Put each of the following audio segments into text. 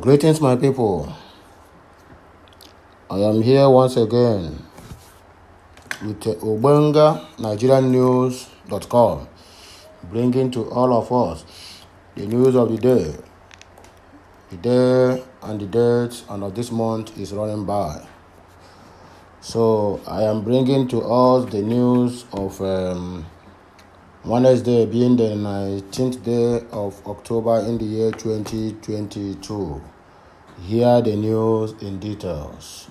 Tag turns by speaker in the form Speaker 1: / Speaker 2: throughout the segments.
Speaker 1: Greetings, my people. I am here once again with Obenga NigerianNews.com, bringing to all of us the news of the day. The day and the date and of this month is running by. So I am bringing to us the news of Wednesday being the 19th day of October in the year 2022. Hear the news in details.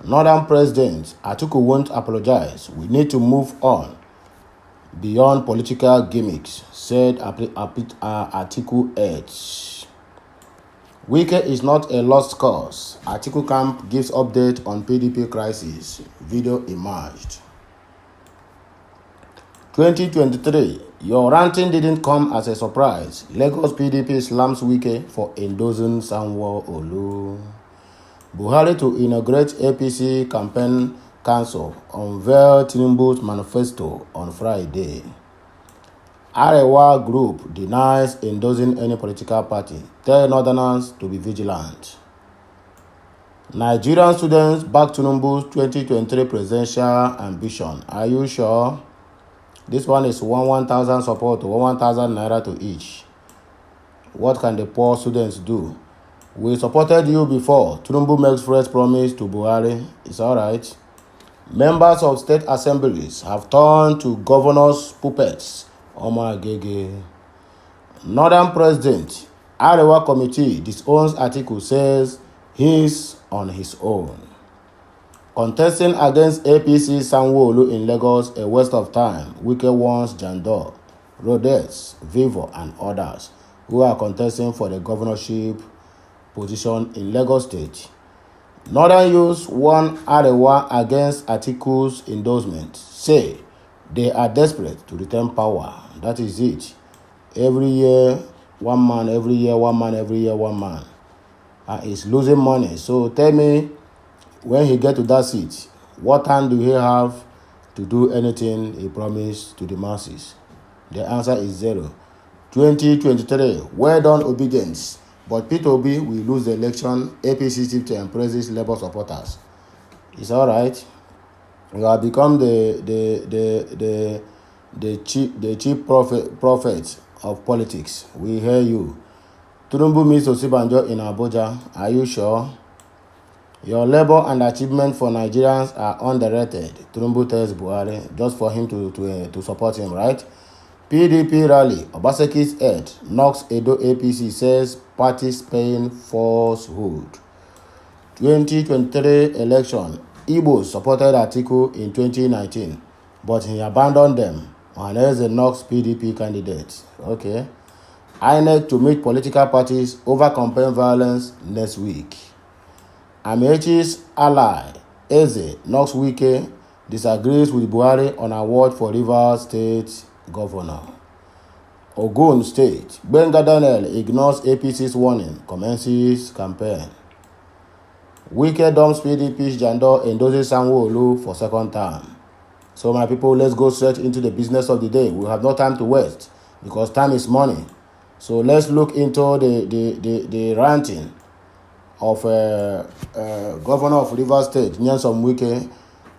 Speaker 1: Northern President Atiku won't apologize. We need to move on beyond political gimmicks, said Atiku edge. Wike is not a lost cause. Atiku camp gives update on PDP crisis. Video emerged. 2023, your ranting didn't come as a surprise. Lagos PDP slams Wike for endorsing Sanwo-Olu. Buhari to inaugurate APC campaign council unveiled Tinubu's manifesto on Friday. Arewa group denies endorsing any political party. Tell Northerners to be vigilant. Nigerian students back Tinubu's 2023 presidential ambition. Are you sure? This one is 1,000 support to 1,000 naira to each. What can the poor students do? We supported you before. Tinubu makes fresh promise to Buhari. It's alright. Members of state assemblies have turned to governors' puppets. Omar Gege. Northern President Arewa Committee disowns Atiku, says he's on his own. Contesting against APC Sanwo-Olu in Lagos, a waste of time. Wike warns Jandor, Rhodes, Vivo, and others who are contesting for the governorship position in Lagos State. Northern youths warn Arewa against Atiku's endorsement. Say they are desperate to retain power. That is it. Every year, one man, every year, one man, every year, one man. He's losing money. So tell me, when he get to that seat, what time do he have to do anything he promised to the masses? The answer is zero. 2023, well done obedience. But Peter Obi will lose the election. APC chief to praises Labour supporters. It's all right. You have become the chief prophet of politics. We hear you. Tinubu meets Osibanjo in Abuja. Are you sure? Your labor and achievement for Nigerians are underrated. Tinubu tells Buhari just for him to support him, right? PDP rally. Obaseki's head knocks Edo APC, says parties paying falsehood. 2023 election. Igbos supported Atiku in 2019, but he abandoned them. Ohaneze knocks PDP candidates. Okay. INEC to meet political parties over campaign violence next week. Amechi's ally, Eze, knocks Wike, disagrees with Buhari on award for Rivers State Governor. Ogun State, Benga Daniel ignores APC's warning, commences campaign. Wike dumps PDP's Jandor, endorses Sanwo-Olu for second term. So my people, let's go straight into the business of the day. We have no time to waste because time is money. So let's look into the ranting of governor of Rivers State, Nyesom Wike,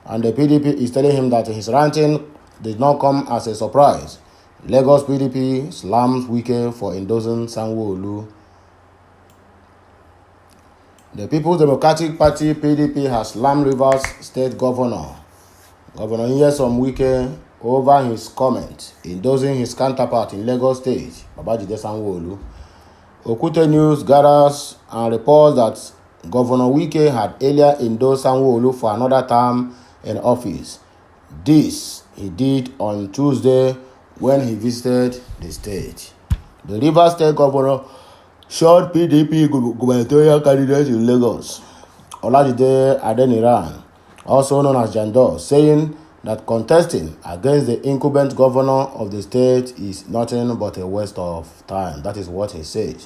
Speaker 1: and the PDP is telling him that his ranting did not come as a surprise. Lagos PDP slams Wike for endorsing Sanwo-Olu. The People's Democratic Party PDP has slammed Rivers State Governor Nyesom Wike over his comment endorsing his counterpart in Lagos State, Babajide Sanwo-Olu. Okute News gathers and reports that Governor Wike had earlier endorsed Sanwo-Olu for another term in office. This he did on Tuesday when he visited the state. The Rivers State Governor showed PDP gubernatorial candidate in Lagos, Olajide Adeniran, also known as Jandor, saying that contesting against the incumbent governor of the state is nothing but a waste of time. That is what he said.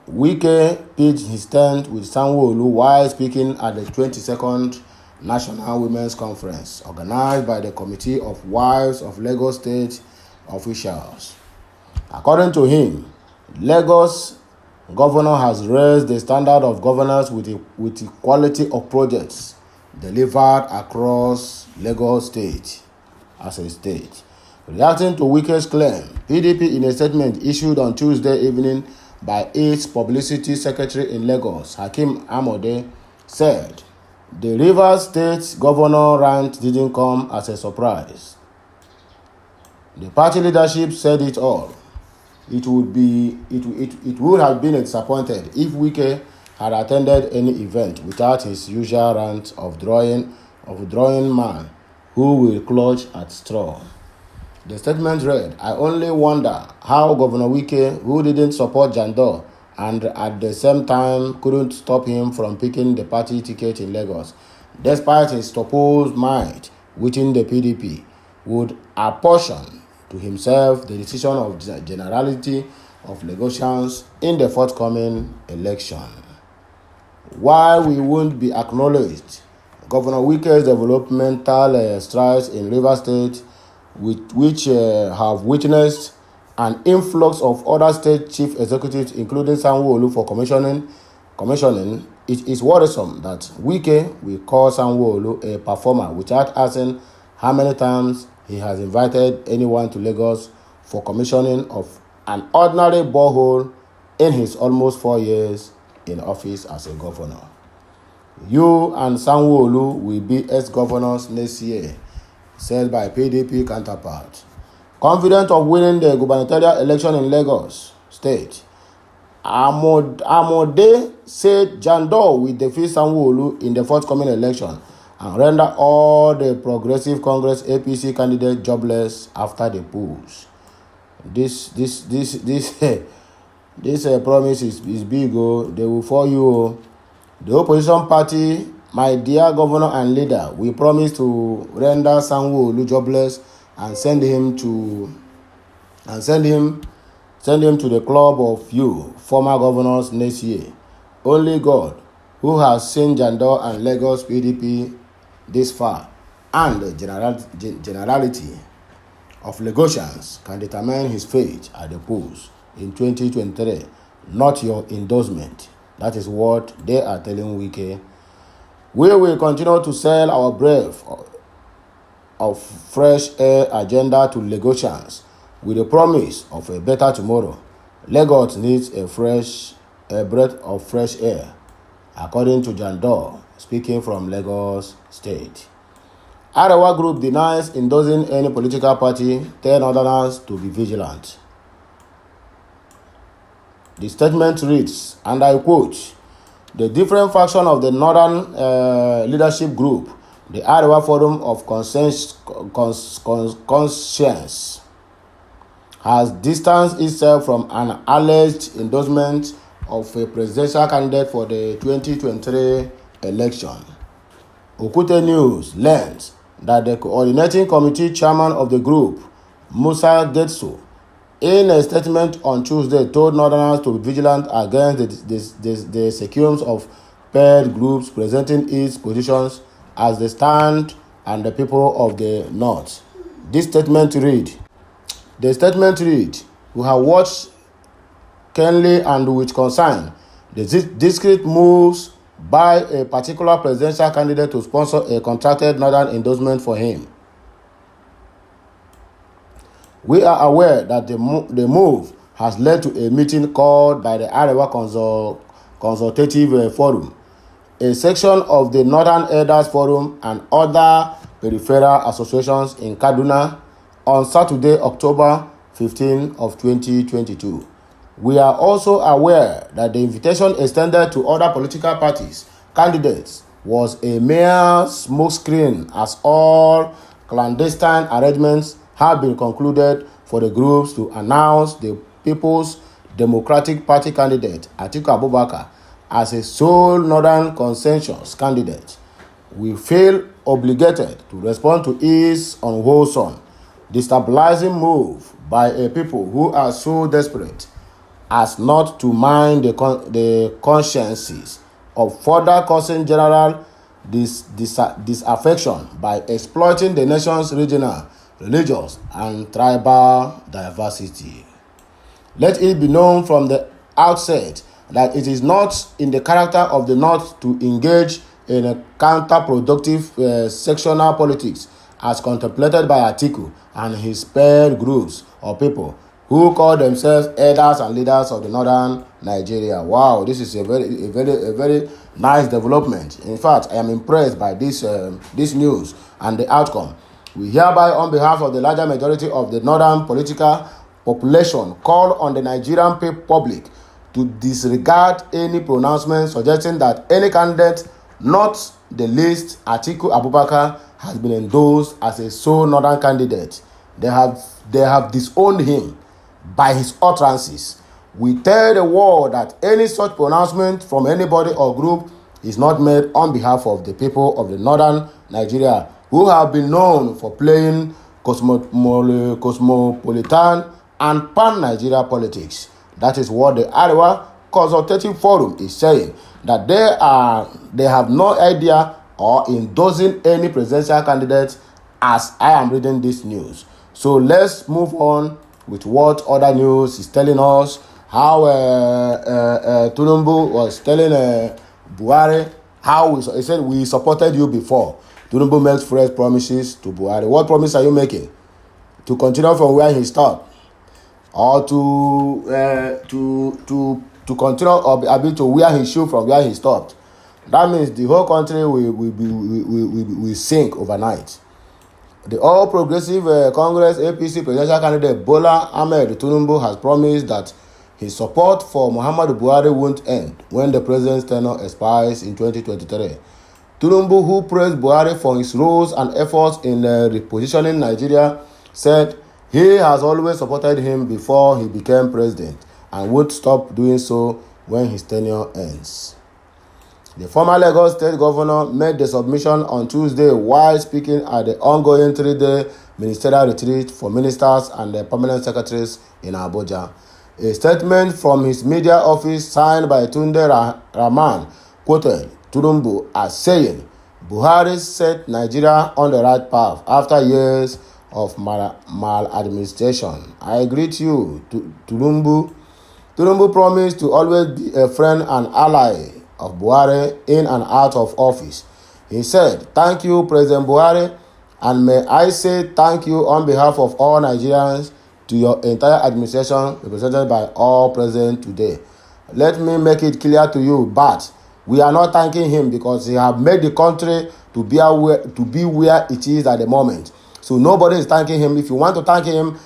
Speaker 1: Wike pitched his tent with Sanwo-Olu while speaking at the 22nd National Women's Conference, organized by the Committee of Wives of Lagos State officials. According to him, Lagos governor has raised the standard of governance with the quality of projects delivered across Lagos State as a state. Reacting to Wike's claim, PDP in a statement issued on Tuesday evening by its publicity secretary in Lagos, Hakeem Amode, said the Rivers State governor rant didn't come as a surprise. The party leadership said it all. It would have been disappointed if Wike had attended any event without his usual rant of drawing man who will clutch at straw. The statement read, I only wonder how Governor Wike, who didn't support Jandor and at the same time couldn't stop him from picking the party ticket in Lagos, despite his supposed might within the PDP, would apportion to himself the decision of the generality of Lagosians in the forthcoming election. While we won't be acknowledged, Governor Wike's developmental strides in Rivers State, which have witnessed an influx of other state chief executives, including Sanwo-Olu, for commissioning, it is worrisome that Wike will call Sanwo-Olu a performer without asking how many times he has invited anyone to Lagos for commissioning of an ordinary borehole in his almost 4 years in office as a governor. You and Sanwo-Olu will be ex-governors next year, said by PDP counterpart. Confident of winning the gubernatorial election in Lagos State, Amode said Jandor will defeat Sanwo-Olu in the forthcoming election and render all the Progressive Congress APC candidates jobless after the polls. This promise is big. They will for you. The opposition party, my dear governor and leader, we promise to render Sanwo-Olu jobless and send him to the club of you former governors next year. Only God, who has seen Jandor and Lagos PDP this far, and the generality of Lagosians can determine his fate at the polls in 2023, not your endorsement. That is what they are telling Wike. We will continue to sell our breath of fresh air agenda to Lagosians with the promise of a better tomorrow. Lagos needs a breath of fresh air, according to Jandor, speaking from Lagos State. Arewa Group denies endorsing any political party, tell Northerners to be vigilant. The statement reads, and I quote, the different faction of the Northern leadership group, the Arewa Forum of Conscience, has distanced itself from an alleged endorsement of a presidential candidate for the 2023 election. Okute News learns that the coordinating committee chairman of the group, Musa Getso, in a statement on Tuesday, told Northerners to be vigilant against the sequence of paired groups presenting its positions as the stand and the people of the North. The statement read, we have watched keenly and with concern the discreet moves by a particular presidential candidate to sponsor a contracted Northern endorsement for him. We are aware that the move has led to a meeting called by the Arewa Consultative Forum, a section of the Northern Elders Forum and other peripheral associations in Kaduna on Saturday, October 15 of 2022. We are also aware that the invitation extended to other political parties candidates was a mere smokescreen, as all clandestine arrangements have been concluded for the groups to announce the People's Democratic Party candidate, Atiku Abubakar, as a sole Northern consensus candidate. We feel obligated to respond to its unwholesome, destabilizing move by a people who are so desperate as not to mind the consciences of further causing general disaffection by exploiting the nation's regional, religious, and tribal diversity. Let it be known from the outset that it is not in the character of the North to engage in a counterproductive sectional politics as contemplated by Atiku and his paired groups of people who call themselves elders and leaders of the northern Nigeria. Wow, this is a very nice development. In fact, I am impressed by this news and the outcome. We hereby, on behalf of the larger majority of the northern political population, call on the Nigerian public to disregard any pronouncement suggesting that any candidate, not the least Atiku Abubakar, has been endorsed as a sole northern candidate. They have disowned him by his utterances. We tell the world that any such pronouncement from anybody or group is not made on behalf of the people of the northern Nigeria, who have been known for playing cosmopolitan and pan-Nigeria politics. That is what the Arewa Consultative Forum is saying, that they have no idea or endorsing any presidential candidate as I am reading this news. So let's move on with what other news is telling us. How Tinubu was telling Buhari how he said, we supported you before. Tinubu makes fresh promises to Buhari. What promise are you making? To continue from where he stopped, or to continue, or to wear his shoe from where he stopped? That means the whole country will sink overnight. The All Progressive Congress APC presidential candidate Bola Ahmed Tinubu has promised that his support for Muhammadu Buhari won't end when the president's tenure expires in 2023. Tinubu, who praised Buhari for his roles and efforts in repositioning Nigeria, said he has always supported him before he became president and would stop doing so when his tenure ends. The former Lagos State Governor made the submission on Tuesday while speaking at the ongoing 3-day ministerial retreat for ministers and the permanent secretaries in Abuja. A statement from his media office signed by Tunde Rahman quoted Tinubu as saying, Buhari set Nigeria on the right path after years of maladministration. I greet you, Tinubu. Tinubu promised to always be a friend and ally of Buhari in and out of office. He said, thank you, President Buhari, and may I say thank you on behalf of all Nigerians to your entire administration represented by all present today. Let me make it clear to you, but we are not thanking him because he has made the country to be where it is at the moment. So nobody is thanking him. If you want to thank him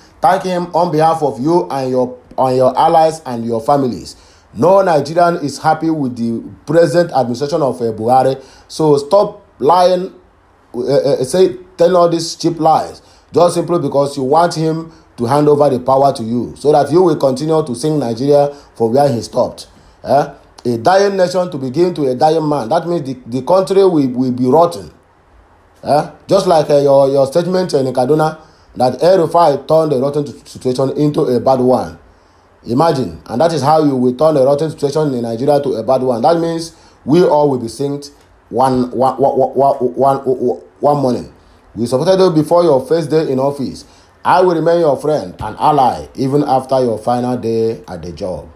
Speaker 1: on behalf of you and your allies and your families. No Nigerian is happy with the present administration of Buhari. So stop lying, telling all these cheap lies, just simply because you want him to hand over the power to you, so that you will continue to sing Nigeria from where he stopped. A dying nation to begin to a dying man. That means the country will be rotten. Just like your statement in Kaduna, that Arewa turned the rotten situation into a bad one. Imagine, and that is how you will turn a rotten situation in Nigeria to a bad one. That means we all will be synced one morning. We supported you before your first day in office. I will remain your friend and ally even after your final day at the job.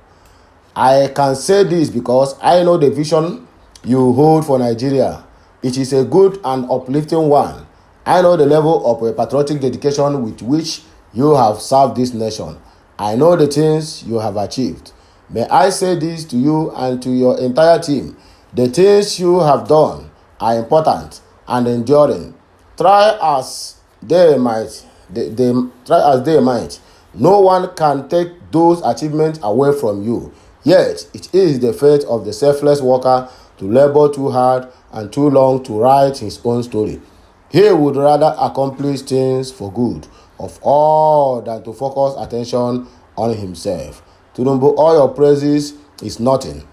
Speaker 1: I can say this because I know the vision you hold for Nigeria. It is a good and uplifting one. I know the level of patriotic dedication with which you have served this nation. I know the things you have achieved. May I say this to you and to your entire team. The things you have done are important and enduring. Try as they might. No one can take those achievements away from you. Yet, it is the fate of the selfless worker to labor too hard and too long to write his own story. He would rather accomplish things for good of all than to focus attention on himself. Tinubu, all your praises is nothing.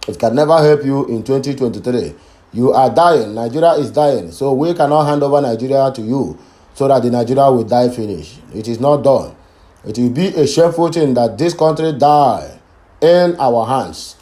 Speaker 1: It can never help you in 2023. You are dying. Nigeria is dying. So we cannot hand over Nigeria to you so that the Nigeria will die finish. It is not done. It will be a shameful thing that this country die in our hands.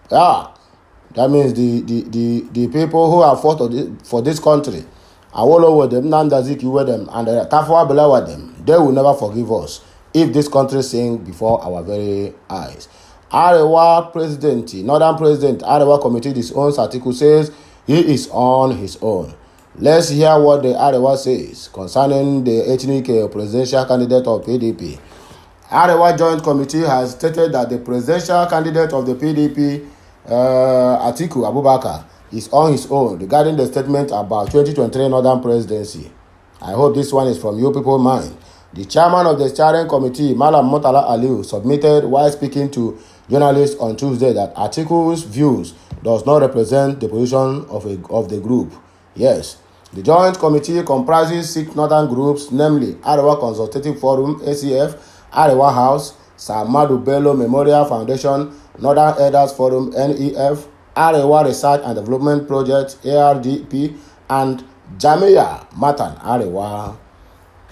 Speaker 1: That means the people who have fought for this country, Awolowo them, Nandazikiwe them, and Tafawa Balewa them, they will never forgive us if this country sink before our very eyes. Arewa President, Northern President, Arewa Committee Disowns Atiku says he is on his own. Let's hear what the Arewa says concerning the ethnic presidential candidate of PDP. Arewa Joint Committee has stated that the presidential candidate of the PDP, Atiku Abubakar, is on his own regarding the statement about 2023 Northern Presidency. I hope this one is from you people mind. The chairman of the steering committee, Malam Murtala Aliu, submitted while speaking to journalists on Tuesday that Atiku's views does not represent the position of the group. Yes, the joint committee comprises 6 northern groups, namely Arewa Consultative Forum, ACF, Arewa House, Sir Ahmadu Bello Memorial Foundation, Northern Elders Forum, NEF, Arewa Research and Development Project, ARDP, and Jamia Matan Arewa.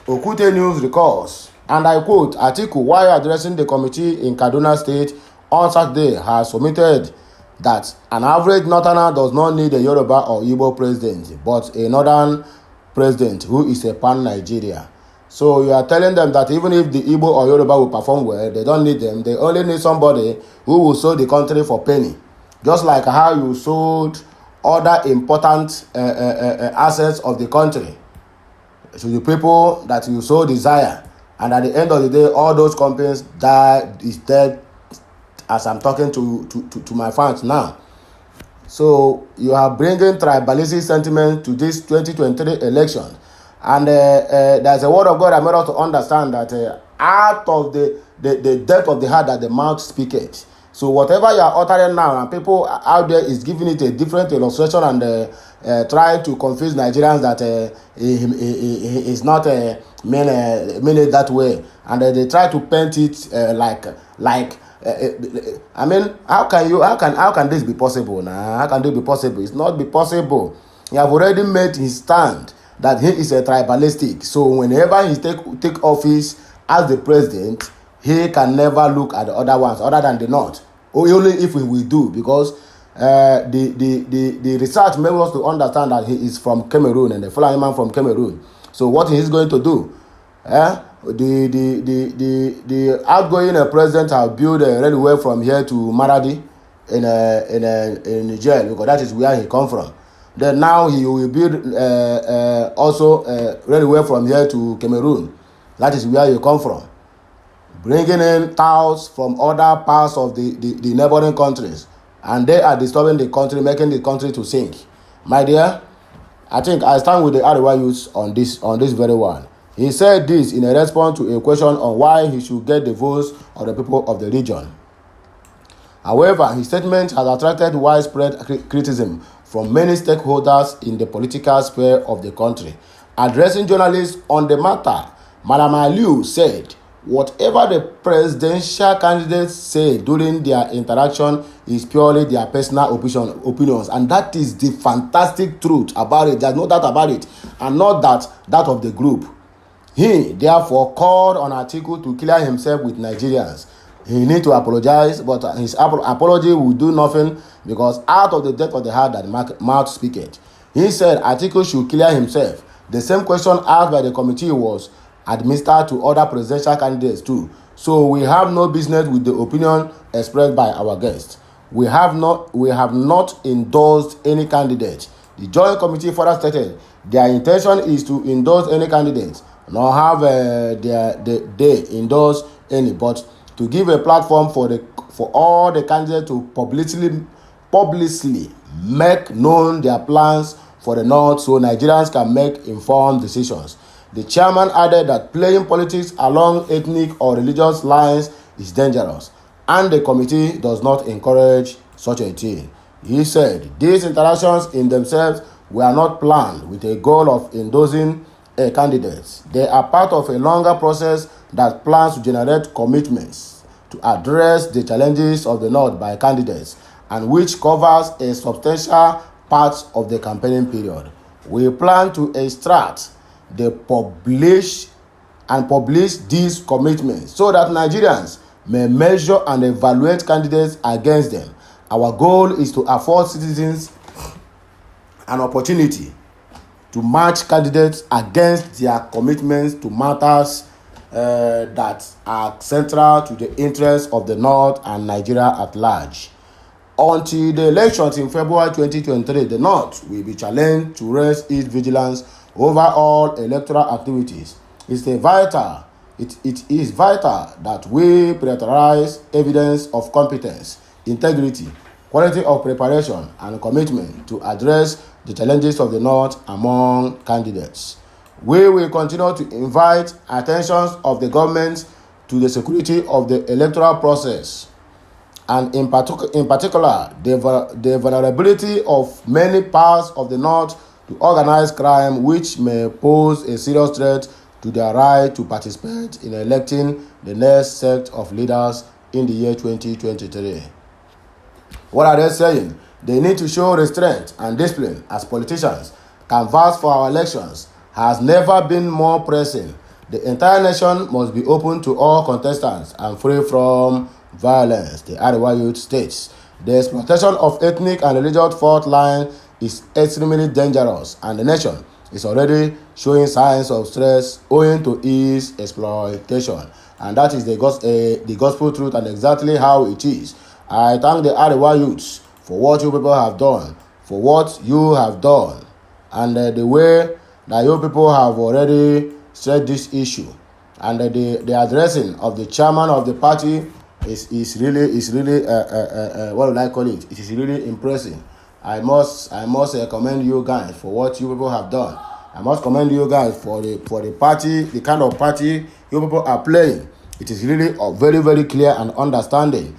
Speaker 1: Okute News records, and I quote, Atiku, while addressing the committee in Kaduna State on Saturday, has submitted that an average northerner does not need a Yoruba or Igbo president, but a northern president who is a pan-Nigeria. So you are telling them that even if the Igbo or Yoruba will perform well, they don't need them. They only need somebody who will sell the country for penny. Just like how you sold other important assets of the country to the people that you so desire. And at the end of the day, all those companies is dead as I'm talking to my fans now. So you are bringing tribalistic sentiment to this 2023 election. And there's a word of God that made us to understand that out of the depth of the heart that the mouth speaketh. So whatever you are uttering now, and people out there is giving it a different illustration and trying to confuse Nigerians that he is not mean it that way, and they try to paint it I mean, how can this be possible now? How can this be possible? It's not be possible. He have already made his stand that he is a tribalistic. So whenever he take office as the president, he can never look at the other ones other than the north. Only if we will do, because the research made us to understand that he is from Cameroon and the Fulani man from Cameroon. So what he is going to do? The outgoing president have built a railway from here to Maradi in Niger, because that is where he come from. Then now he will build also a railway from here to Cameroon. That is where he come from. Bringing in cows from other parts of the neighboring countries, and they are disturbing the country, making the country to sink. My dear, I think I stand with the Arewa youth on this very one. He said this in a response to a question on why he should get the votes of the people of the region. However, his statement has attracted widespread criticism from many stakeholders in the political sphere of the country. Addressing journalists on the matter, Madam Aliu said, whatever the presidential candidates say during their interaction is purely their personal opinions, and that is the fantastic truth about it. There's no doubt about it, and not that of the group. He therefore called on Atiku to clear himself with Nigerians. He need to apologize, but his apology will do nothing, because out of the depth of the heart that mouth speaketh. He said Atiku should clear himself. The same question asked by the committee was administered to other presidential candidates too. So we have no business with the opinion expressed by our guests. We have not endorsed any candidate. The joint committee further stated their intention is to endorse any candidate, nor have they endorse any, but to give a platform for all the candidates to publicly make known their plans for the North, so Nigerians can make informed decisions. The chairman added that playing politics along ethnic or religious lines is dangerous, and the committee does not encourage such a thing. He said these interactions in themselves were not planned with a goal of endorsing a candidate. They are part of a longer process that plans to generate commitments to address the challenges of the North by candidates, and which covers a substantial part of the campaigning period. We plan to extract publish these commitments so that Nigerians may measure and evaluate candidates against them. Our goal is to afford citizens an opportunity to match candidates against their commitments to matters that are central to the interests of the North and Nigeria at large. Until the elections in February 2023, the North will be challenged to raise its vigilance over all electoral activities. It is vital that we prioritize evidence of competence, integrity, quality of preparation, and commitment to address the challenges of the North among candidates. We will continue to invite attention of the government to the security of the electoral process, and in particular, the vulnerability of many parts of the North to organized crime, which may pose a serious threat to their right to participate in electing the next set of leaders in the year 2023. What are they saying? They need to show restraint and discipline as politicians. Canvass for our elections has never been more pressing. The entire nation must be open to all contestants and free from violence, the Arewa youth states. The exploitation of ethnic and religious fault lines is extremely dangerous, and the nation is already showing signs of stress owing to its exploitation. And that is the gospel truth and exactly how it is. I thank the Arewa youths for what you people have done, and the way that you people have already said this issue, and the addressing of the chairman of the party is really what would I call it? It is really impressive. I must commend you guys for what you people have done. I must commend you guys for the party, the kind of party you people are playing. It is really very, very clear and understanding.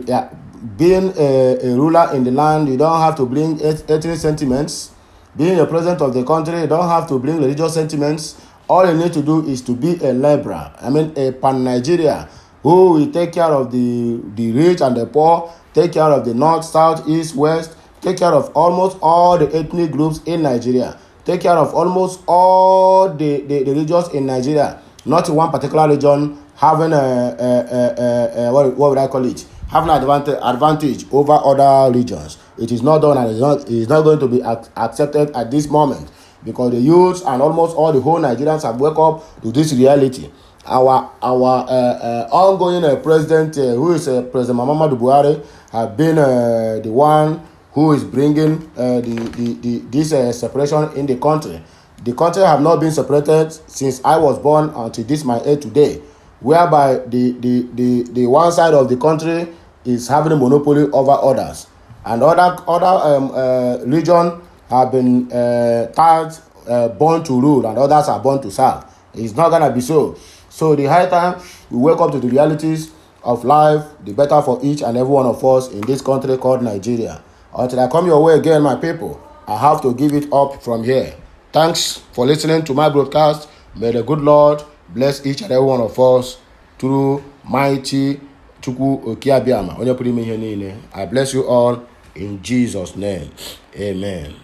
Speaker 1: Yeah, being a ruler in the land, you don't have to bring ethnic sentiments. Being a president of the country, you don't have to bring religious sentiments. All you need to do is to be a liberal, a pan-Nigeria, who will take care of the rich and the poor, take care of the north, south, east, west, take care of almost all the ethnic groups in Nigeria, take care of almost all the religions in Nigeria, not one particular region having what would I call it? Having an advantage over other regions. It is not done, and it is not going to be accepted at this moment, because the youths and almost all the whole Nigerians have woke up to this reality. Our ongoing president, who is President Muhammadu Buhari, have been the one who is bringing this separation in the country. The country have not been separated since I was born until this my age today, whereby the one side of the country is having a monopoly over others, and other region have been born to rule, and others are born to serve. It's not gonna be so. So the high time we wake up to the realities of life, the better for each and every one of us in this country called Nigeria. Until I come your way again, my people, I have to give it up from here. Thanks for listening to my broadcast. May the good Lord bless each and every one of us through mighty Chukwu Okiabiama. I bless you all in Jesus' name. Amen.